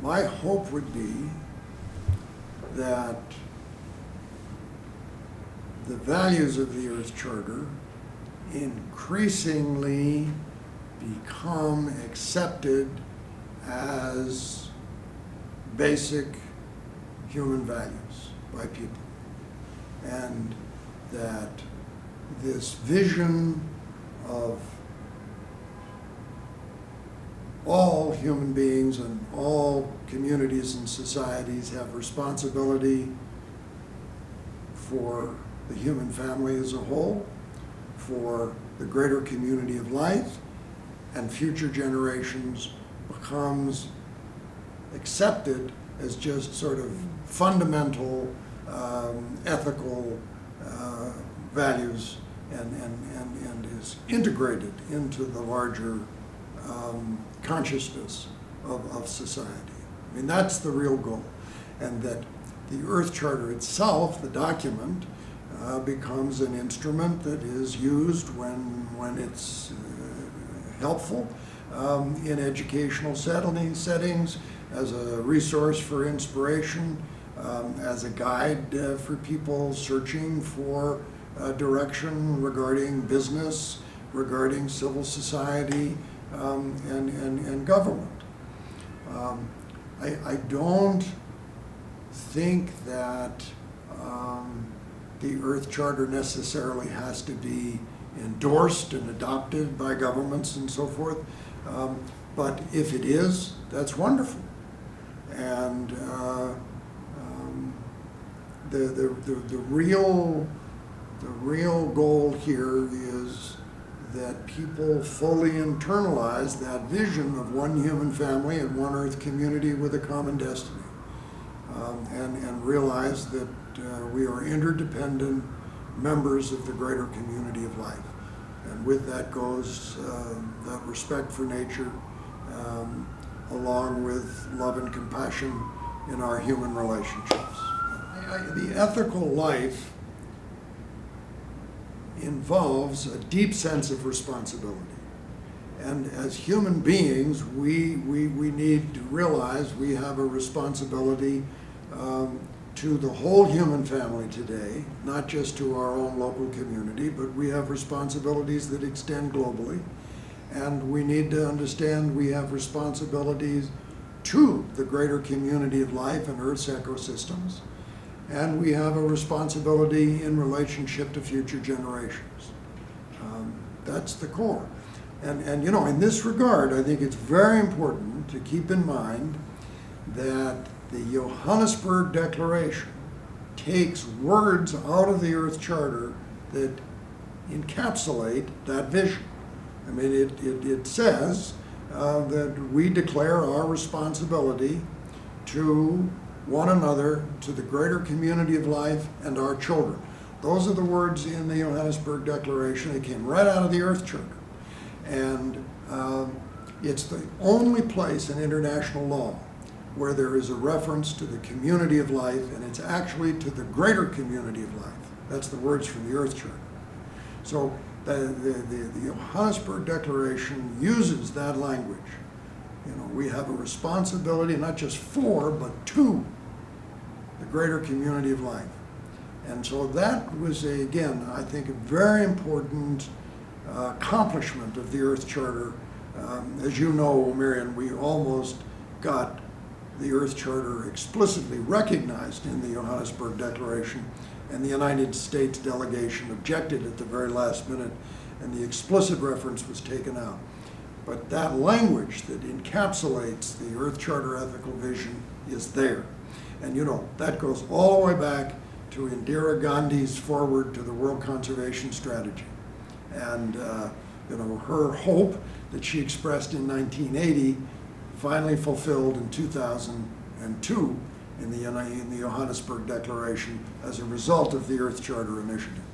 my hope would be that the values of the Earth Charter increasingly become accepted as basic human values by people, and that this vision of all human beings and all communities and societies have responsibility for the human family as a whole, for the greater community of life, and future generations becomes accepted as just sort of fundamental ethical values and is integrated into the larger consciousness of society. I mean, that's the real goal. And that the Earth Charter itself, the document, becomes an instrument that is used when it's helpful in educational settings, as a resource for inspiration, as a guide for people searching for direction regarding business, regarding civil society, and government. I don't think that the Earth Charter necessarily has to be endorsed and adopted by governments and so forth, but if it is, that's wonderful. And the real goal here is that people fully internalize that vision of one human family and one Earth community with a common destiny, and realize that we are interdependent members of the greater community of life. And with that goes that respect for nature, along with love and compassion in our human relationships. The ethical life involves a deep sense of responsibility. And as human beings, we need to realize we have a responsibility to the whole human family today, not just to our own local community, but we have responsibilities that extend globally. And we need to understand we have responsibilities to the greater community of life and Earth's ecosystems. And we have a responsibility in relationship to future generations. That's the core. And you know, in this regard, I think it's very important to keep in mind that the Johannesburg Declaration takes words out of the Earth Charter that encapsulate that vision. I mean, it says that we declare our responsibility to one another, to the greater community of life, and our children. Those are the words in the Johannesburg Declaration. They came right out of the Earth Charter. And it's the only place in international law where there is a reference to the community of life, and it's actually to the greater community of life. That's the words from the Earth Charter. So the Johannesburg Declaration uses that language. You know, we have a responsibility not just for, but to the greater community of life. And so that was, again, I think a very important accomplishment of the Earth Charter. As you know, Mirian, we almost got the Earth Charter explicitly recognized in the Johannesburg Declaration, and the United States delegation objected at the very last minute, and the explicit reference was taken out. But that language that encapsulates the Earth Charter ethical vision is there. And you know, that goes all the way back to Indira Gandhi's foreword to the World Conservation Strategy. And you know, her hope that she expressed in 1980 finally fulfilled in 2002 in the Johannesburg Declaration as a result of the Earth Charter initiative.